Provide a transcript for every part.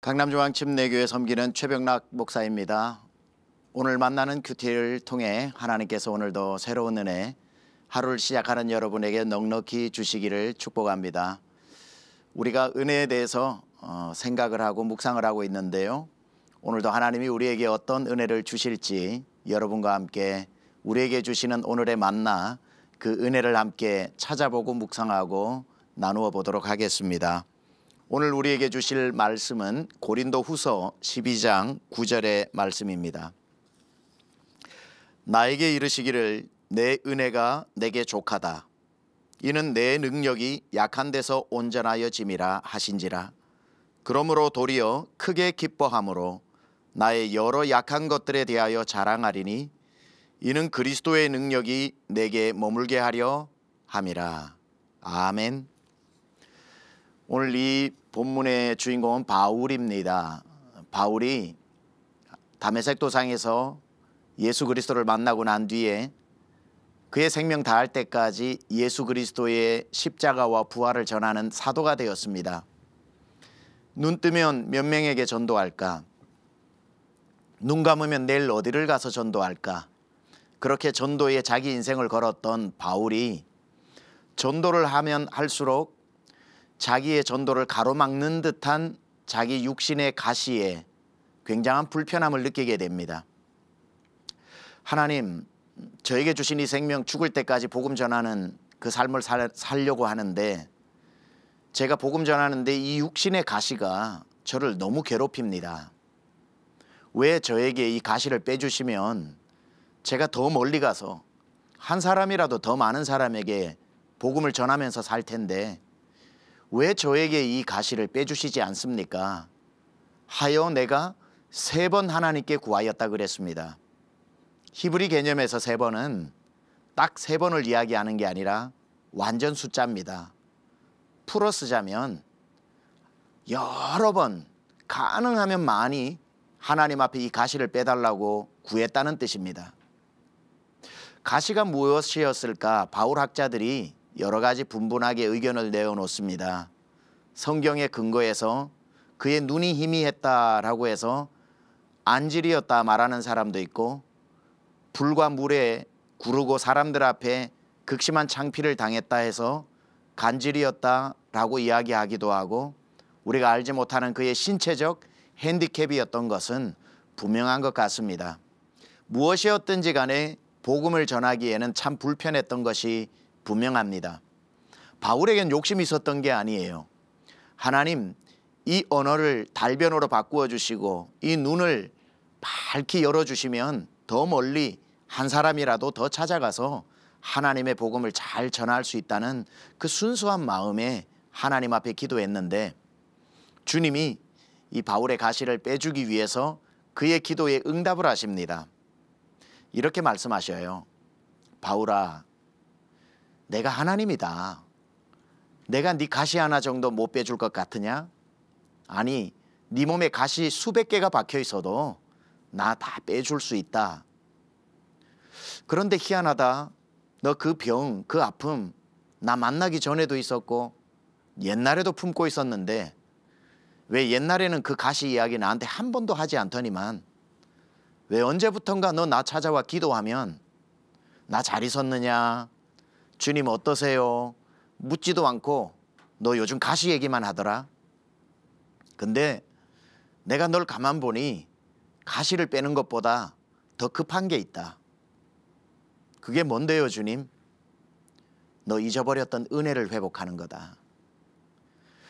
강남중앙침례교회 섬기는 최병락 목사입니다. 오늘 만나는 큐티를 통해 하나님께서 오늘도 새로운 은혜, 하루를 시작하는 여러분에게 넉넉히 주시기를 축복합니다. 우리가 은혜에 대해서 생각을 하고 묵상을 하고 있는데요. 오늘도 하나님이 우리에게 어떤 은혜를 주실지 여러분과 함께 우리에게 주시는 오늘의 만나, 그 은혜를 함께 찾아보고 묵상하고 나누어 보도록 하겠습니다. 오늘 우리에게 주실 말씀은 고린도후서 12장 9절의 말씀입니다. 나에게 이르시기를 내 은혜가 내게 족하다. 이는 내 능력이 약한 데서 온전하여짐이라 하신지라. 그러므로 도리어 크게 기뻐함으로 나의 여러 약한 것들에 대하여 자랑하리니 이는 그리스도의 능력이 내게 머물게 하려 함이라. 아멘. 오늘 이 본문의 주인공은 바울입니다. 바울이 다메섹 도상에서 예수 그리스도를 만나고 난 뒤에 그의 생명 다할 때까지 예수 그리스도의 십자가와 부활을 전하는 사도가 되었습니다. 눈 뜨면 몇 명에게 전도할까? 눈 감으면 내일 어디를 가서 전도할까? 그렇게 전도에 자기 인생을 걸었던 바울이 전도를 하면 할수록 자기의 전도를 가로막는 듯한 자기 육신의 가시에 굉장한 불편함을 느끼게 됩니다. 하나님, 저에게 주신 이 생명 죽을 때까지 복음 전하는 그 삶을 살려고 하는데 제가 복음 전하는데 이 육신의 가시가 저를 너무 괴롭힙니다. 왜 저에게 이 가시를 빼주시면 제가 더 멀리 가서 한 사람이라도 더 많은 사람에게 복음을 전하면서 살 텐데 왜 저에게 이 가시를 빼주시지 않습니까? 하여 내가 3번 하나님께 구하였다 그랬습니다. 히브리 개념에서 3번은 딱 3번을 이야기하는 게 아니라 완전 숫자입니다. 풀어 쓰자면 여러 번, 가능하면 많이 하나님 앞에 이 가시를 빼달라고 구했다는 뜻입니다. 가시가 무엇이었을까? 바울 학자들이 여러 가지 분분하게 의견을 내어놓습니다. 성경의 근거에서 그의 눈이 희미했다라고 해서 안질이었다 말하는 사람도 있고 불과 물에 구르고 사람들 앞에 극심한 창피를 당했다 해서 간질이었다라고 이야기하기도 하고 우리가 알지 못하는 그의 신체적 핸디캡이었던 것은 분명한 것 같습니다. 무엇이었든지 간에 복음을 전하기에는 참 불편했던 것이 분명합니다. 바울에겐 욕심이 있었던 게 아니에요. 하나님, 이 언어를 달변으로 바꾸어 주시고 이 눈을 밝히 열어주시면 더 멀리 한 사람이라도 더 찾아가서 하나님의 복음을 잘 전할 수 있다는 그 순수한 마음에 하나님 앞에 기도했는데 주님이 이 바울의 가시를 빼주기 위해서 그의 기도에 응답을 하십니다. 이렇게 말씀하셔요. 바울아, 내가 하나님이다. 내가 네 가시 하나 정도 못 빼줄 것 같으냐? 아니, 네 몸에 가시 수백 개가 박혀 있어도 나 다 빼줄 수 있다. 그런데 희한하다. 너 그 병, 그 아픔 나 만나기 전에도 있었고 옛날에도 품고 있었는데 왜 옛날에는 그 가시 이야기 나한테 한 번도 하지 않더니만 왜 언제부턴가 너 나 찾아와 기도하면 나 잘 있었느냐? 주님 어떠세요? 묻지도 않고 너 요즘 가시 얘기만 하더라. 근데 내가 널 가만 보니 가시를 빼는 것보다 더 급한 게 있다. 그게 뭔데요, 주님? 너 잊어버렸던 은혜를 회복하는 거다.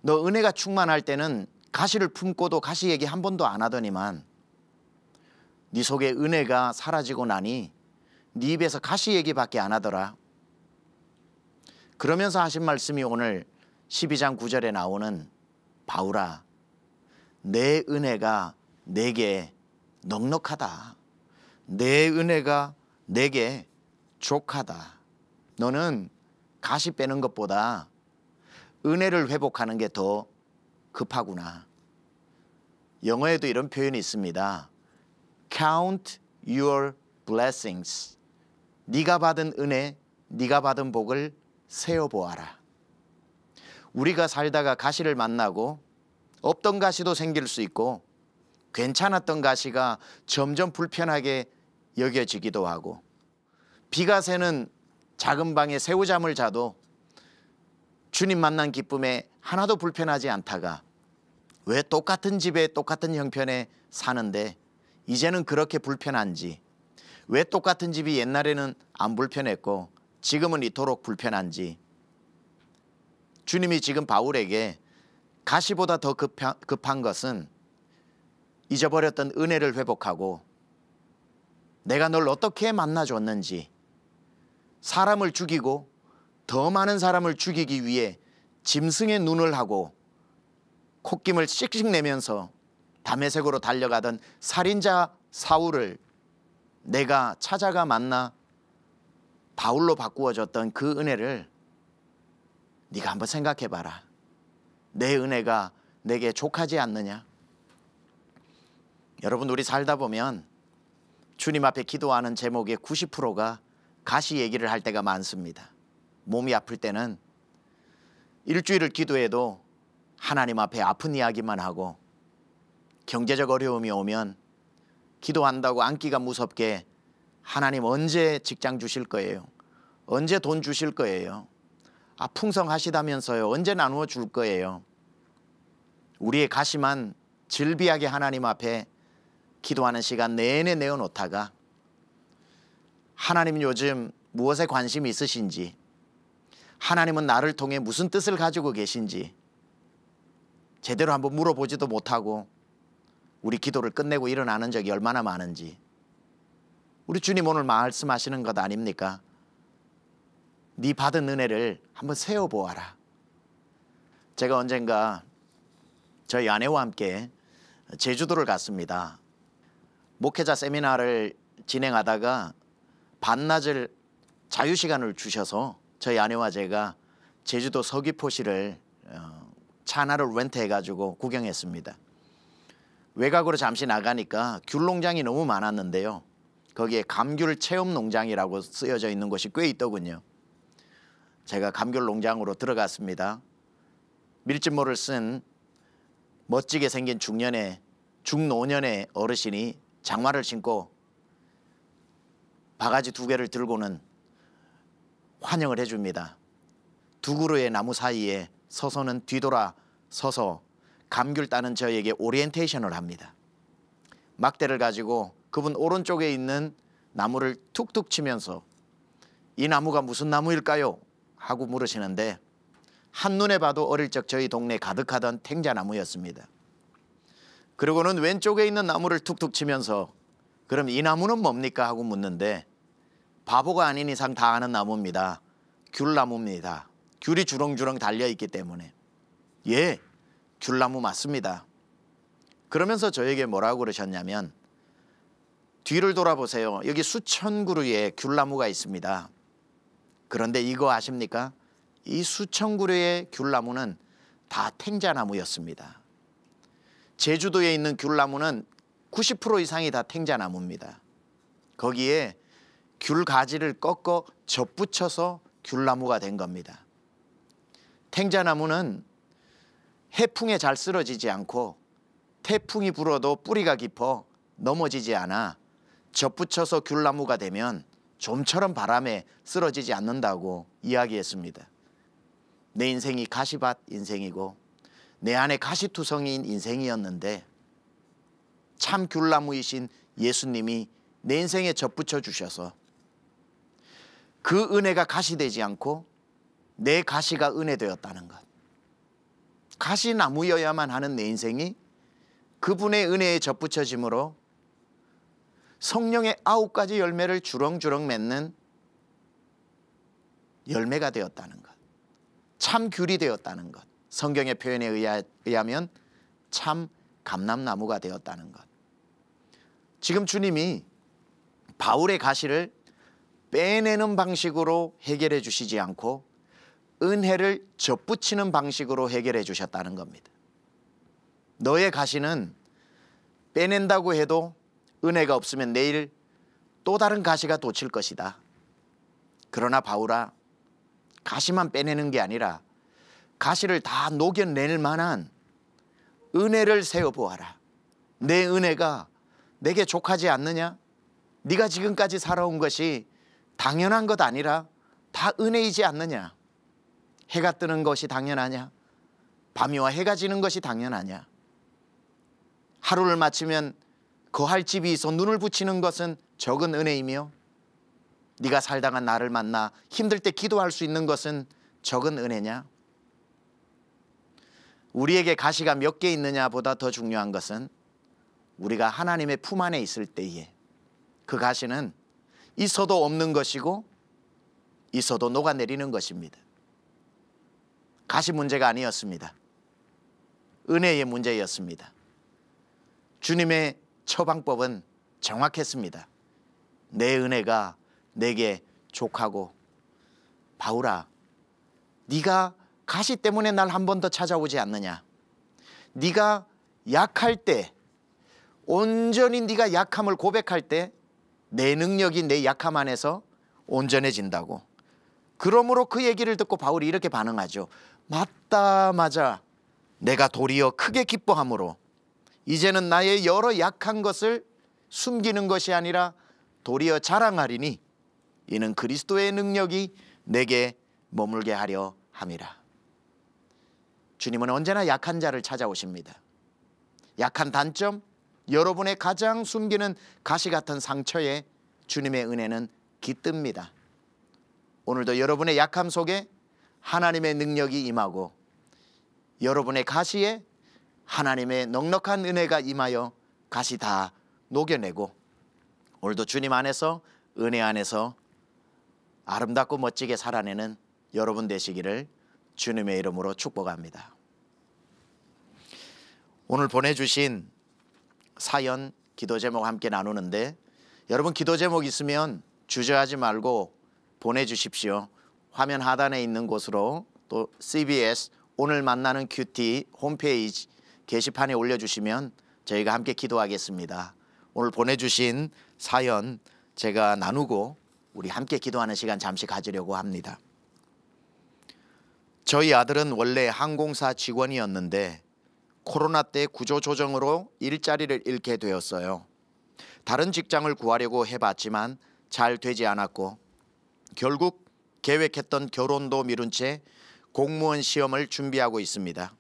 너 은혜가 충만할 때는 가시를 품고도 가시 얘기 한 번도 안 하더니만 네 속에 은혜가 사라지고 나니 네 입에서 가시 얘기밖에 안 하더라. 그러면서 하신 말씀이 오늘 12장 9절에 나오는 바울아, 내 은혜가 내게 넉넉하다. 내 은혜가 내게 족하다. 너는 가시 빼는 것보다 은혜를 회복하는 게 더 급하구나. 영어에도 이런 표현이 있습니다. Count your blessings. 네가 받은 은혜, 네가 받은 복을 세어보아라. 우리가 살다가 가시를 만나고 없던 가시도 생길 수 있고 괜찮았던 가시가 점점 불편하게 여겨지기도 하고 비가 새는 작은 방에 새우잠을 자도 주님 만난 기쁨에 하나도 불편하지 않다가 왜 똑같은 집에 똑같은 형편에 사는데 이제는 그렇게 불편한지, 왜 똑같은 집이 옛날에는 안 불편했고 지금은 이토록 불편한지, 주님이 지금 바울에게 가시보다 더 급한 것은 잊어버렸던 은혜를 회복하고 내가 널 어떻게 만나줬는지, 사람을 죽이고 더 많은 사람을 죽이기 위해 짐승의 눈을 하고 콧김을 씩씩 내면서 다메섹으로 달려가던 살인자 사울을 내가 찾아가 만나 바울로 바꾸어줬던 그 은혜를 네가 한번 생각해봐라. 내 은혜가 내게 족하지 않느냐? 여러분, 우리 살다 보면 주님 앞에 기도하는 제목의 90%가 가시 얘기를 할 때가 많습니다. 몸이 아플 때는 일주일을 기도해도 하나님 앞에 아픈 이야기만 하고, 경제적 어려움이 오면 기도한다고 앉기가 무섭게 하나님 언제 직장 주실 거예요? 언제 돈 주실 거예요? 풍성하시다면서요, 언제 나누어 줄 거예요? 우리의 가시만 즐비하게 하나님 앞에 기도하는 시간 내내 내어놓다가 하나님 요즘 무엇에 관심이 있으신지, 하나님은 나를 통해 무슨 뜻을 가지고 계신지 제대로 한번 물어보지도 못하고 우리 기도를 끝내고 일어나는 적이 얼마나 많은지. 우리 주님 오늘 말씀하시는 것 아닙니까? 네 받은 은혜를 한번 세어보아라. 제가 언젠가 저희 아내와 함께 제주도를 갔습니다. 목회자 세미나를 진행하다가 반나절 자유시간을 주셔서 저희 아내와 제가 제주도 서귀포시를 차 하나를 렌트해가지고 구경했습니다. 외곽으로 잠시 나가니까 귤농장이 너무 많았는데요, 거기에 감귤 체험농장이라고 쓰여져 있는 곳이 꽤 있더군요. 제가 감귤 농장으로 들어갔습니다. 밀짚모를 쓴 멋지게 생긴 중노년의 어르신이 장화를 신고 바가지 2개를 들고는 환영을 해줍니다. 두 그루의 나무 사이에 서서는 뒤돌아 서서 감귤 따는 저에게 오리엔테이션을 합니다. 막대를 가지고 그분 오른쪽에 있는 나무를 툭툭 치면서 이 나무가 무슨 나무일까요? 하고 물으시는데 한눈에 봐도 어릴 적 저희 동네에 가득하던 탱자나무였습니다. 그리고는 왼쪽에 있는 나무를 툭툭 치면서 그럼 이 나무는 뭡니까? 하고 묻는데 바보가 아닌 이상 다 아는 나무입니다. 귤나무입니다. 귤이 주렁주렁 달려있기 때문에. 예, 귤나무 맞습니다. 그러면서 저에게 뭐라고 그러셨냐면 뒤를 돌아보세요. 여기 수천 그루의 귤나무가 있습니다. 그런데 이거 아십니까? 이 수천 그루의 귤나무는 다 탱자나무였습니다. 제주도에 있는 귤나무는 90% 이상이 다 탱자나무입니다. 거기에 귤 가지를 꺾어 접붙여서 귤나무가 된 겁니다. 탱자나무는 해풍에 잘 쓰러지지 않고 태풍이 불어도 뿌리가 깊어 넘어지지 않아 접붙여서 귤나무가 되면 좀처럼 바람에 쓰러지지 않는다고 이야기했습니다. 내 인생이 가시밭 인생이고 내 안에 가시투성이인 인생이었는데 참 귤나무이신 예수님이 내 인생에 접붙여 주셔서 그 은혜가 가시되지 않고 내 가시가 은혜되었다는 것. 가시나무여야만 하는 내 인생이 그분의 은혜에 접붙여짐으로 성령의 9가지 열매를 주렁주렁 맺는 열매가 되었다는 것. 참 귤이 되었다는 것. 성경의 표현에 의하면 참 감람나무가 되었다는 것. 지금 주님이 바울의 가시를 빼내는 방식으로 해결해 주시지 않고 은혜를 접붙이는 방식으로 해결해 주셨다는 겁니다. 너의 가시는 빼낸다고 해도 은혜가 없으면 내일 또 다른 가시가 돋칠 것이다. 그러나 바울아, 가시만 빼내는 게 아니라 가시를 다 녹여낼 만한 은혜를 세어 보아라. 내 은혜가 내게 족하지 않느냐? 네가 지금까지 살아온 것이 당연한 것 아니라 다 은혜이지 않느냐? 해가 뜨는 것이 당연하냐? 밤이와 해가 지는 것이 당연하냐? 하루를 마치면 거할 집이 있어 눈을 붙이는 것은 적은 은혜이며, 네가 살다가 나를 만나 힘들 때 기도할 수 있는 것은 적은 은혜냐? 우리에게 가시가 몇 개 있느냐 보다 더 중요한 것은 우리가 하나님의 품 안에 있을 때에 그 가시는 있어도 없는 것이고 있어도 녹아내리는 것입니다. 가시 문제가 아니었습니다. 은혜의 문제였습니다. 주님의 처방법은 정확했습니다. 내 은혜가 내게 족하고, 바울아, 네가 가시 때문에 날 한 번 더 찾아오지 않느냐? 네가 약할 때, 온전히 네가 약함을 고백할 때 내 능력이 내 약함 안에서 온전해진다고. 그러므로 그 얘기를 듣고 바울이 이렇게 반응하죠. 맞다, 맞아. 내가 도리어 크게 기뻐함으로 이제는 나의 여러 약한 것을 숨기는 것이 아니라 도리어 자랑하리니 이는 그리스도의 능력이 내게 머물게 하려 함이라. 주님은 언제나 약한 자를 찾아오십니다. 약한 단점, 여러분의 가장 숨기는 가시 같은 상처에 주님의 은혜는 깃듭니다. 오늘도 여러분의 약함 속에 하나님의 능력이 임하고 여러분의 가시에 하나님의 넉넉한 은혜가 임하여 가시 다 녹여내고, 오늘도 주님 안에서, 은혜 안에서 아름답고 멋지게 살아내는 여러분 되시기를 주님의 이름으로 축복합니다. 오늘 보내주신 사연, 기도 제목 함께 나누는데, 여러분 기도 제목 있으면 주저하지 말고 보내주십시오. 화면 하단에 있는 곳으로, 또 CBS 오늘 만나는 큐티 홈페이지 게시판에 올려주시면 저희가 함께 기도하겠습니다. 오늘 보내주신 사연 제가 나누고 우리 함께 기도하는 시간 잠시 가지려고 합니다. 저희 아들은 원래 항공사 직원이었는데 코로나 때 구조조정으로 일자리를 잃게 되었어요. 다른 직장을 구하려고 해봤지만 잘 되지 않았고 결국 계획했던 결혼도 미룬 채 공무원 시험을 준비하고 있습니다.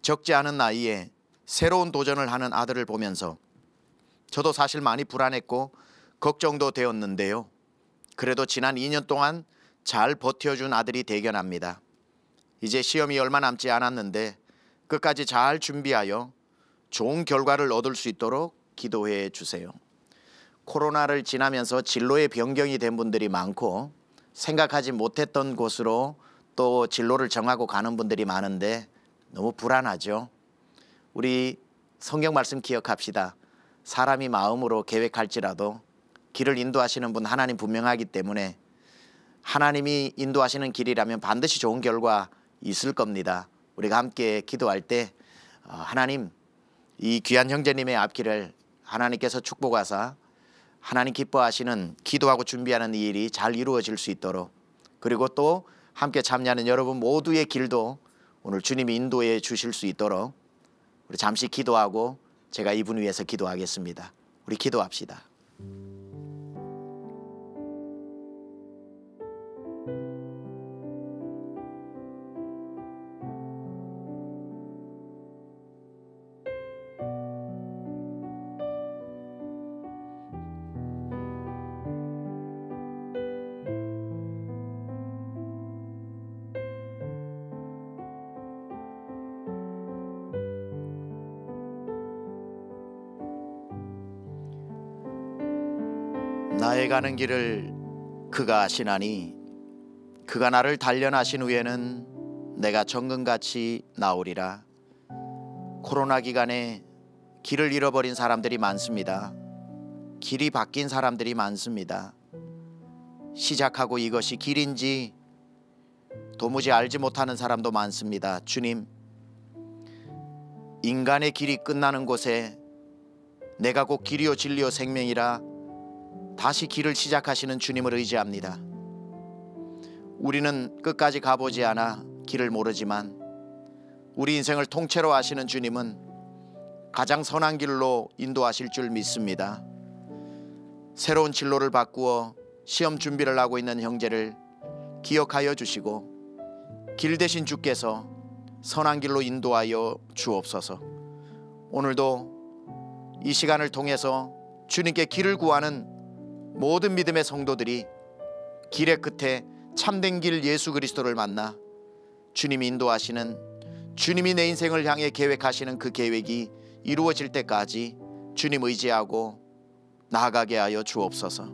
적지 않은 나이에 새로운 도전을 하는 아들을 보면서 저도 사실 많이 불안했고 걱정도 되었는데요. 그래도 지난 2년 동안 잘 버텨준 아들이 대견합니다. 이제 시험이 얼마 남지 않았는데 끝까지 잘 준비하여 좋은 결과를 얻을 수 있도록 기도해 주세요. 코로나를 지나면서 진로의 변경이 된 분들이 많고 생각하지 못했던 곳으로 또 진로를 정하고 가는 분들이 많은데 너무 불안하죠. 우리 성경 말씀 기억합시다. 사람이 마음으로 계획할지라도 길을 인도하시는 분 하나님 분명하기 때문에 하나님이 인도하시는 길이라면 반드시 좋은 결과 있을 겁니다. 우리가 함께 기도할 때 하나님, 이 귀한 형제님의 앞길을 하나님께서 축복하사 하나님 기뻐하시는 기도하고 준비하는 이 일이 잘 이루어질 수 있도록, 그리고 또 함께 참여하는 여러분 모두의 길도 오늘 주님이 인도해 주실 수 있도록 우리 잠시 기도하고 제가 이분 위해서 기도하겠습니다. 우리 기도합시다. 나의 가는 길을 그가 아시나니 그가 나를 단련하신 후에는 내가 정금같이 나오리라. 코로나 기간에 길을 잃어버린 사람들이 많습니다. 길이 바뀐 사람들이 많습니다. 시작하고 이것이 길인지 도무지 알지 못하는 사람도 많습니다. 주님, 인간의 길이 끝나는 곳에 내가 곧 길이요 진리요 생명이라 다시 길을 시작하시는 주님을 의지합니다. 우리는 끝까지 가보지 않아 길을 모르지만 우리 인생을 통째로 아시는 주님은 가장 선한 길로 인도하실 줄 믿습니다. 새로운 진로를 바꾸어 시험 준비를 하고 있는 형제를 기억하여 주시고 길 대신 주께서 선한 길로 인도하여 주옵소서. 오늘도 이 시간을 통해서 주님께 길을 구하는 모든 믿음의 성도들이 길의 끝에 참된 길 예수 그리스도를 만나 주님이 인도하시는, 주님이 내 인생을 향해 계획하시는 그 계획이 이루어질 때까지 주님 의지하고 나아가게 하여 주옵소서.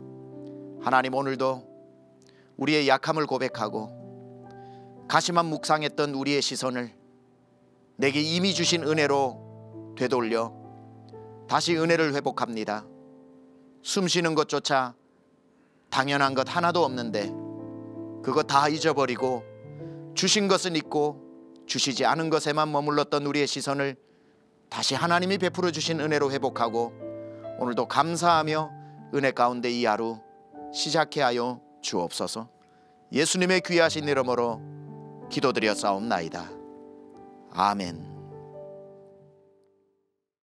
하나님, 오늘도 우리의 약함을 고백하고 가시만 묵상했던 우리의 시선을 내게 이미 주신 은혜로 되돌려 다시 은혜를 회복합니다. 숨쉬는 것조차 당연한 것 하나도 없는데 그거 다 잊어버리고 주신 것은 잊고 주시지 않은 것에만 머물렀던 우리의 시선을 다시 하나님이 베풀어 주신 은혜로 회복하고 오늘도 감사하며 은혜 가운데 이 하루 시작해 하여 주옵소서. 예수님의 귀하신 이름으로 기도드려 싸움나이다. 아멘.